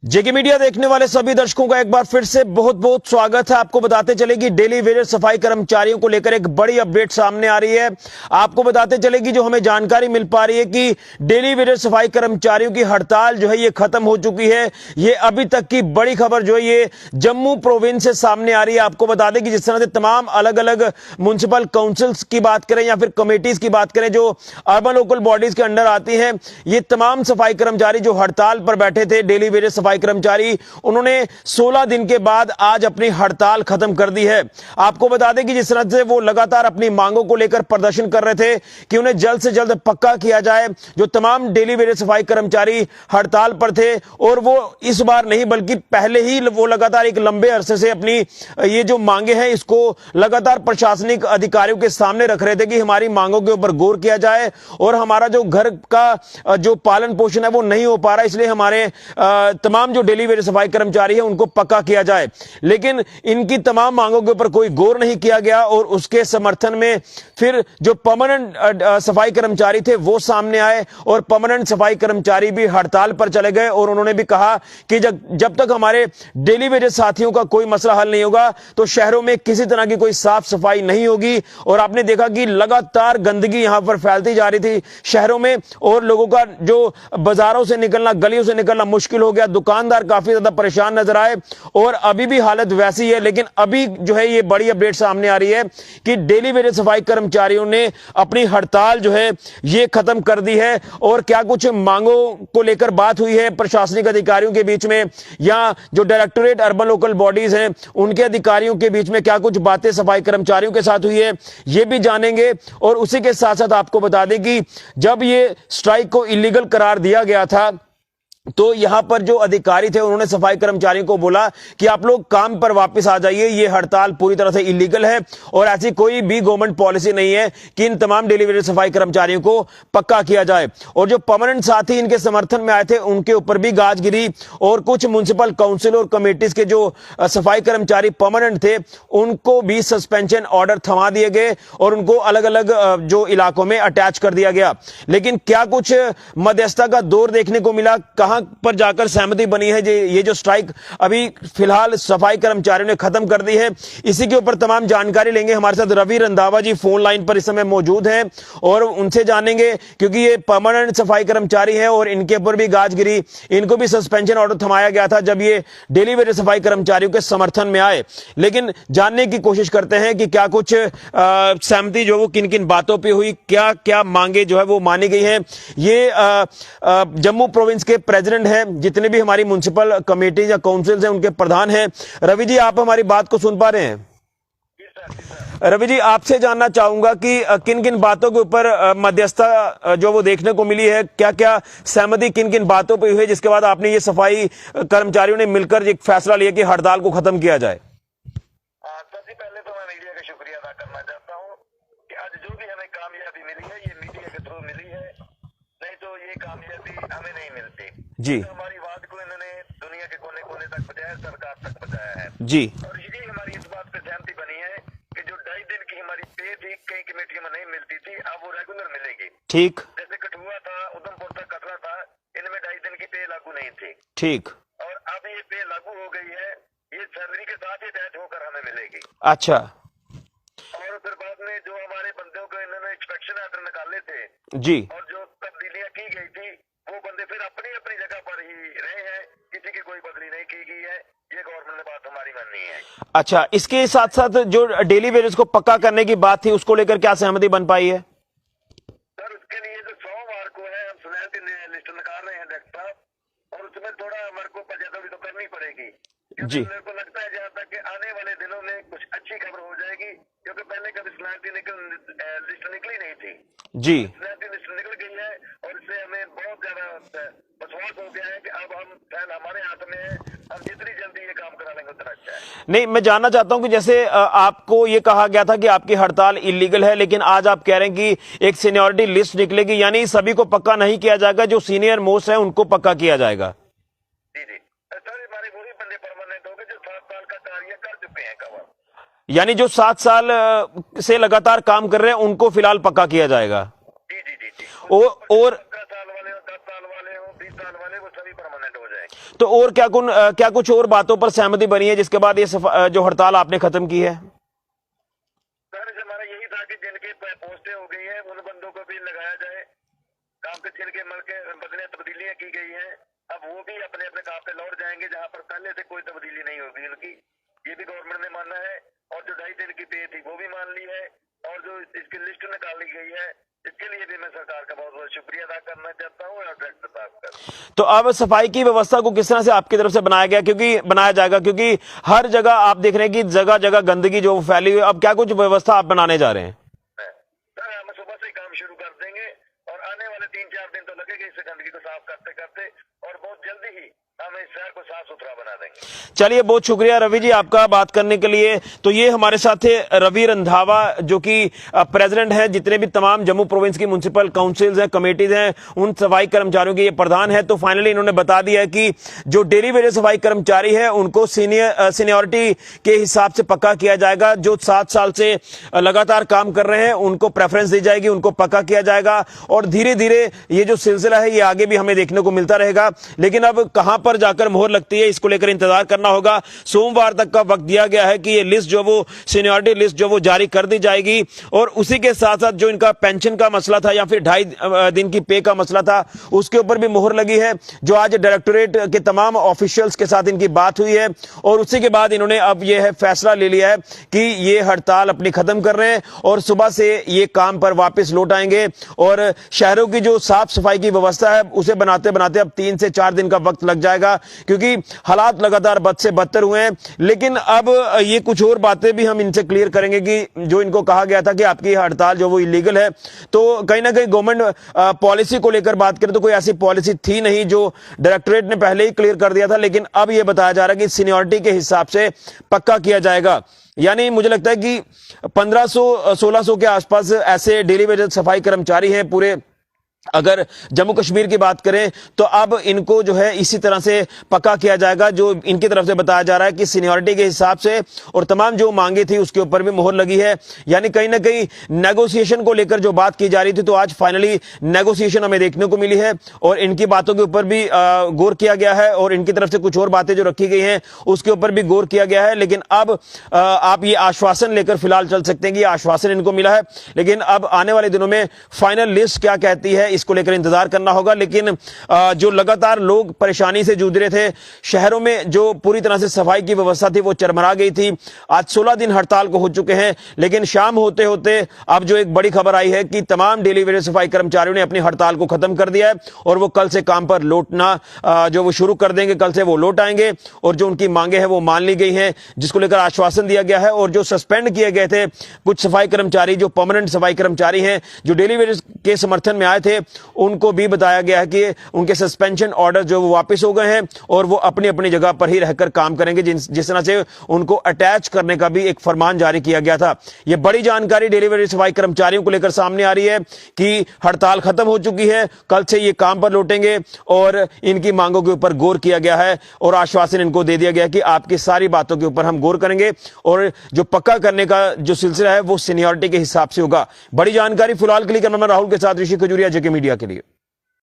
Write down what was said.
जेके media देखने वाले सभी दर्शकों का एक बार फिर से बहुत बहुत स्वागत है। आपको बताते चले कि डेली वेजेस सफाई कर्मचारियों को लेकर एक बड़ी अपडेट सामने आ रही है। आपको बताते चले कि जो हमें जानकारी मिल पा रही है कि डेली वेजेस सफाई कर्मचारियों की हड़ताल जो है ये खत्म हो चुकी है। ये अभी तक की बड़ी खबर जो है ये जम्मू प्रोविंस से सामने आ रही है। आपको बता दें कि जिस तरह से तमाम अलग अलग म्युनिसिपल काउंसिल्स की बात करें या फिर कमेटीज की बात करें जो अर्बन लोकल बॉडीज के अंडर आती हैं, ये तमाम सफाई कर्मचारी जो हड़ताल पर बैठे थे, डेली वेजेस सफाई कर्मचारी, उन्होंने 16 दिन के बाद आज अपनी हड़ताल खत्म कर दी है। आपको बता दें कि जिस तरह से वो लगातार अपनी मांगों को लेकर प्रदर्शन कर रहे थे कि उन्हें जल्द से जल्द पक्का किया जाए। जो तमाम डेली वेजेस सफाई कर्मचारी हड़ताल पर थे और वो इस बार नहीं बल्कि पहले ही वो लगातार एक लंबे अरसे से अपनी ये जो मांगे हैं इसको लगातार प्रशासनिक अधिकारियों के सामने रख रहे थे कि हमारी मांगों के ऊपर गौर किया जाए और हमारा जो घर का जो पालन पोषण है वो नहीं हो पा रहा, इसलिए हमारे तमाम जो डेली वेजेस सफाई कर्मचारी है उनको पक्का किया जाए। लेकिन इनकी तमाम मांगों के ऊपर कोई गौर नहीं किया गया और उसके समर्थन में फिर जो परमानेंट सफाई कर्मचारी थे वो सामने आए और परमानेंट सफाई कर्मचारी भी हड़ताल पर चले गए और उन्होंने भी कहा कि जब तक हमारे डेली वेजेस साथियों का कोई मसला हल नहीं होगा तो शहरों में किसी तरह की कोई साफ सफाई नहीं होगी। और आपने देखा कि लगातार गंदगी यहां पर फैलती जा रही थी शहरों में और लोगों का जो बाजारों से निकलना, गलियों से निकलना मुश्किल हो गया। दुकानदार काफी ज्यादा परेशान नजर आए और अभी भी हालत वैसी है। लेकिन अभी जो है ये बड़ी अपडेट सामने आ रही है कि डेली वेजेस सफाई कर्मचारियों ने अपनी हड़ताल जो है ये खत्म कर दी है। और क्या कुछ मांगों को लेकर बात हुई है प्रशासनिक अधिकारियों के बीच में या जो डायरेक्टोरेट अर्बन लोकल बॉडीज हैं उनके अधिकारियों के बीच में क्या कुछ बातें सफाई कर्मचारियों के साथ हुई है, ये भी जानेंगे। और उसी के साथ साथ आपको बता दें कि जब ये स्ट्राइक को इलीगल करार दिया गया था तो यहां पर जो अधिकारी थे उन्होंने सफाई कर्मचारियों को बोला कि आप लोग काम पर वापस आ जाइए, ये हड़ताल पूरी तरह से इलीगल है और ऐसी कोई भी गवर्नमेंट पॉलिसी नहीं है कि इन तमाम डेली वेजेस सफाई कर्मचारियों को पक्का किया जाए। और जो परमानेंट साथी इनके समर्थन में आए थे उनके ऊपर भी गाज गिरी और कुछ म्युनिसिपल काउंसिल और कमेटीज के जो सफाई कर्मचारी परमानेंट थे उनको भी सस्पेंशन ऑर्डर थमा दिए गए और उनको अलग अलग जो इलाकों में अटैच कर दिया गया। लेकिन क्या कुछ मध्यस्थता का दौर देखने को मिला, कहां पर जाकर सहमति बनी है, ये जो स्ट्राइक अभी फिलहाल सफाई कर्मचारियों ने खत्म कर दी है, इसी के ऊपर तमाम जानकारी लेंगे। हमारे साथ रवि रंधावा जी फोन लाइन पर इस समय मौजूद हैं और उनसे जानेंगे क्योंकि ये परमानेंट सफाई कर्मचारी है और इनके ऊपर भी गाज गिरी, इनको भी सस्पेंशन ऑर्डर थमाया गया था जब ये डेली वेजेस सफाई कर्मचारियों के समर्थन में आए। लेकिन जानने की कोशिश करते हैं कि क्या कुछ सहमति जो वो किन किन बातों पर हुई, क्या क्या मांगे जो है वो मानी गई है। ये जम्मू प्रोविंस के प्रेसिडेंट है, जितने भी हमारी म्युनिसिपल कमेटी या काउंसिल्स हैं उनके प्रधान हैं। रवि जी, आप हमारी बात को सुन पा रहे हैं? रवि जी, आपसे जानना चाहूंगा कि किन किन बातों के ऊपर मध्यस्थता जो वो देखने को मिली है, क्या क्या सहमति किन किन बातों पर हुई है जिसके बाद आपने ये सफाई कर्मचारियों ने मिलकर एक फैसला लिया कि हड़ताल को खत्म किया जाए। सबसे पहले तो मैं मीडिया का शुक्रिया अदा करना चाहता हूँ कि आज जो भी हमें कामयाबी मिली है ये मीडिया के थ्रू मिली है, नहीं तो ये कामयाबी हमें नहीं मिलती जी। तो हमारी बात को इन्होंने दुनिया के कोने कोने तक पहुंचाया, सरकार तक पहुंचाया है जी। और इसलिए हमारी इस बात पे सहमति बनी है कि जो 2.5 दिन की हमारी पे थी कई कमेटियों में नहीं मिलती थी, अब वो रेगुलर मिलेगी। ठीक। जैसे कठुआ था, उधमपुर था, कटरा था, इनमें 2.5 दिन की पे लागू नहीं थी। ठीक। और अब ये पे लागू हो गई है, ये सैलरी के साथ ही अटैच होकर हमें मिलेगी। अच्छा। और फिर बाद में जो हमारे बंदों को इन्होंने इंस्पेक्शन ऑर्डर निकाले थे जी और जो तब्दीलियां की गई थी वो बंदे फिर अपनी अपनी जगह पर ही रहे हैं, किसी की कोई बदली नहीं की गई है। ये गवर्नमेंट ने बात हमारी माननी है। अच्छा, इसके साथ साथ जो डेली वेजेस को पक्का करने की बात थी उसको लेकर क्या सहमति बन पाई है? सर उसके लिए जो सोमवार को है हम सुनहर की लिस्ट निकाल रहे हैं डॉक्टर साहब और उसमें थोड़ा हमारे को पंचायत तो करनी पड़ेगी जी। मेरे को लगता है जहाँ तक कि आने वाले दिनों में कुछ अच्छी खबर हो जाएगी क्योंकि पहले कभी सुनहर की लिस्ट निकली नहीं थी जी। सुनहर की लिस्ट निकल गई है और इससे हमें बहुत ज्यादा विश्वास हो गया है कि अब हम फैल हमारे हाथ में है, हम जितनी जल्दी ये काम करा लेंगे उतना अच्छा है। नहीं, मैं जानना चाहता हूं कि जैसे आपको ये कहा गया था कि आपकी हड़ताल इलीगल है, लेकिन आज आप कह रहे हैं कि एक सीनियरिटी लिस्ट निकलेगी, यानी सभी को पक्का नहीं किया जाएगा, जो सीनियर मोस्ट है उनको पक्का किया जाएगा। जी जी सर, हमारे वही बंदे परमानेंट हो गए जो 7 साल का कार्य कर चुके हैं कवर, यानी जो 7 साल से लगातार काम कर रहे हैं उनको फिलहाल पक्का किया जाएगा। जी जी जी जी और 10 साल वाले और 10 साल वाले रहे हो 20 साल वाले, वो सभी परमानेंट हो जाए। तो और क्या कुछ और बातों पर सहमति बनी है जिसके बाद ये जो हड़ताल आपने खत्म की है? सर हमारा यही था कि जिनकी पोस्टें हो गई है उन बंदों को भी लगाया जाए, काम पे छिलके मल के बदले तब्दीलियां की गई हैं, अब वो भी अपने अपने काम पे लौट जाएंगे जहां पर पहले से कोई तब्दीली नहीं होगी उनकी, ये भी गवर्नमेंट ने माना है। और जो 2.5 दिन की पे थी वो भी मान ली है, और जो इसकी लिस्ट निकाली गई है इसके लिए भी मैं सरकार का बहुत बहुत शुक्रिया अदा करना चाहता हूँ और डायरेक्टर साहब का। तो अब सफाई की व्यवस्था को किस तरह से आपकी तरफ से बनाया जाएगा, क्योंकि हर जगह आप देख रहे हैं कि जगह जगह गंदगी जो फैली हुई है, अब क्या कुछ व्यवस्था आप बनाने जा रहे हैं? सर हम सुबह से काम शुरू कर देंगे और आने वाले 3-4 दिन तो लगेगा इस गंदगी को साफ करते करते, और बहुत जल्दी ही हम इस शहर को साफ सुथरा बना देंगे। चलिए, बहुत शुक्रिया रवि जी आपका बात करने के लिए। तो ये हमारे साथ थे रवि रंधावा, जो कि प्रेसिडेंट हैं जितने भी तमाम जम्मू प्रोविंस की म्युनिसिपल काउंसिल्स हैं, कमेटीज हैं, उन सफाई कर्मचारियों के ये प्रधान है। तो फाइनली इन्होंने बता दिया है कि जो डेली वेजेस सफाई कर्मचारी है उनको सीनियरिटी के हिसाब से पक्का किया जाएगा। जो 7 साल से लगातार काम कर रहे हैं उनको प्रेफरेंस दी जाएगी, उनको पक्का किया जाएगा, और धीरे धीरे ये जो सिलसिला है ये आगे भी हमें देखने को मिलता रहेगा। लेकिन अब कहां पर जाकर मोहर लगती है इसको लेकर इंतजार करना होगा। सोमवार तक का वक्त दिया गया है कि ये लिस्ट जो वो सीनियरिटी लिस्ट जो वो जारी कर दी जाएगी, और उसी के साथ साथ जो इनका पेंशन का मसला था या फिर 2.5 दिन की पे का मसला था उसके ऊपर भी मोहर लगी है, जो आज डायरेक्टोरेट के तमाम ऑफिशियल्स के साथ इनकी बात हुई है। और उसी के बाद इन्होंने अब यह फैसला ले लिया है कि ये हड़ताल अपनी खत्म कर रहे हैं और सुबह से ये काम पर वापस लौट आएंगे, और शहरों की जो साफ सफाई की व्यवस्था है उसे बनाते बनाते अब 3 से 4 दिन का वक्त लग जाएगा, क्योंकि हालात लगातार बद से बदतर हुए हैं। लेकिन अब ये कुछ और बातें भी हम इनसे क्लियर करेंगे कि जो इनको कहा गया था कि आपकी हड़ताल जो वो इलीगल है, तो कहीं ना कहीं गवर्नमेंट पॉलिसी को लेकर बात करें तो कोई ऐसी पॉलिसी थी नहीं, जो डायरेक्टोरेट ने पहले ही क्लियर कर दिया था। लेकिन अब यह बताया जा रहा है कि सीनियरिटी के हिसाब से पक्का किया जाएगा। यानी मुझे लगता है कि 1500-1600 के आसपास ऐसे डेली वेजेस सफाई कर्मचारी हैं पूरे अगर जम्मू कश्मीर की बात करें, तो अब इनको जो है इसी तरह से पक्का किया जाएगा, जो इनकी तरफ से बताया जा रहा है कि सीनियरिटी के हिसाब से, और तमाम जो मांगे थी उसके ऊपर भी मोहर लगी है। यानी कहीं ना कहीं नेगोशिएशन को लेकर जो बात की जा रही थी, तो आज फाइनली नेगोशिएशन हमें देखने को मिली है, और इनकी बातों के ऊपर भी गौर किया गया है, और इनकी तरफ से कुछ और बातें जो रखी गई हैं उसके ऊपर भी गौर किया गया है। लेकिन अब आप ये आश्वासन लेकर फिलहाल चल सकते हैं कि आश्वासन इनको मिला है, लेकिन अब आने वाले दिनों में फाइनल लिस्ट क्या कहती है इसको लेकर इंतजार करना होगा। लेकिन जो लगातार लोग परेशानी से जूझ रहे थे, शहरों में जो पूरी तरह से सफाई की व्यवस्था थी वो चरमरा गई थी। आज 16 दिन हड़ताल को हो चुके हैं, लेकिन शाम होते होते अब जो एक बड़ी खबर आई है कि तमाम डेली वेजेस सफाई कर्मचारियों ने अपनी हड़ताल को खत्म कर दिया है, और वो कल से काम पर लौटना जो वो शुरू कर देंगे, कल से वो लौट आएंगे, और जो उनकी मांगे हैं वो मान ली गई हैं, जिसको लेकर आश्वासन दिया गया है। और जो सस्पेंड किए गए थे कुछ सफाई कर्मचारी, जो परमानेंट सफाई कर्मचारी हैं, जो डेली वेजेस के समर्थन में आए थे, उनको भी बताया गया है कि उनके सस्पेंशन ऑर्डर जो वो वापस हो गए हैं, और वो अपनी अपनी जगह पर ही रहकर काम करेंगे, जिस तरह से उनको अटैच करने का भी एक फरमान जारी किया गया था। यह बड़ी जानकारी डेली वेजेस सफाई कर्मचारियों को लेकर सामने आ रही है कि हड़ताल खत्म हो चुकी है, कल से ये काम पर लौटेंगे, और इनकी मांगों के ऊपर गौर किया गया है, और आश्वासन इनको दे दिया गया कि आपकी सारी बातों के ऊपर हम गौर करेंगे, और जो पक्का करने का जो सिलसिला है वो सीनियरिटी के हिसाब से होगा। बड़ी जानकारी फिलहाल के लिए, कैमरामैन राहुल के साथ ऋषि खजूरिया, जेके मीडिया के लिए।